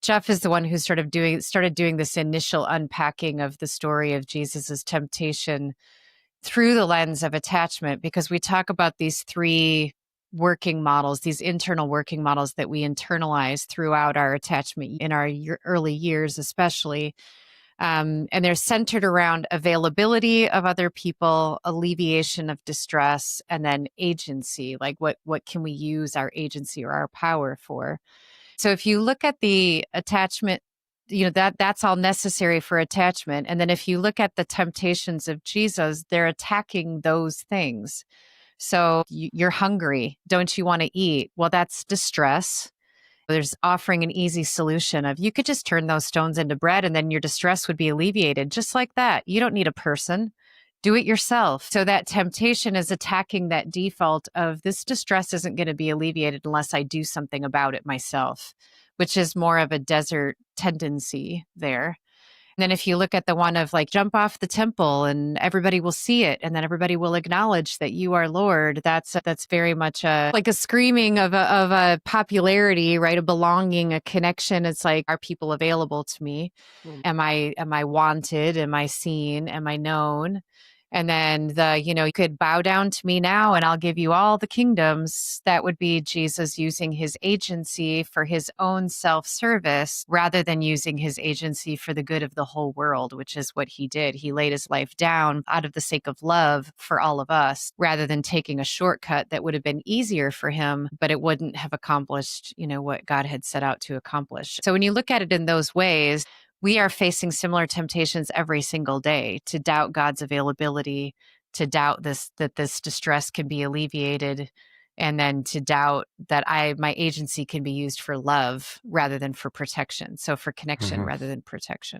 Jeff is the one who started doing this initial unpacking of the story of Jesus's temptation through the lens of attachment, because we talk about these three working models, these internal working models that we internalize throughout our attachment in our early years, especially. And they're centered around availability of other people, alleviation of distress, and then agency. Like what can we use our agency or our power for? So if you look at the attachment, that's all necessary for attachment. And then if you look at the temptations of Jesus, they're attacking those things. So you're hungry. Don't you want to eat? Well, that's distress. There's offering an easy solution of you could just turn those stones into bread and then your distress would be alleviated just like that. You don't need a person. Do it yourself. So that temptation is attacking that default of this distress isn't going to be alleviated unless I do something about it myself, which is more of a desert tendency there. And then if you look at the one of like jump off the temple and everybody will see it and then everybody will acknowledge that you are Lord, that's very much like a screaming of a popularity, right? A belonging, a connection. It's like, are people available to me? Am I wanted? Am I seen? Am I known? And then you could bow down to me now and I'll give you all the kingdoms. That would be Jesus using his agency for his own self-service rather than using his agency for the good of the whole world, which is what he did. He laid his life down out of the sake of love for all of us rather than taking a shortcut that would have been easier for him, but it wouldn't have accomplished, what God had set out to accomplish. So when you look at it in those ways, we are facing similar temptations every single day to doubt God's availability, to doubt that this distress can be alleviated, and then to doubt that my agency can be used for love rather than for protection. So for connection rather than protection.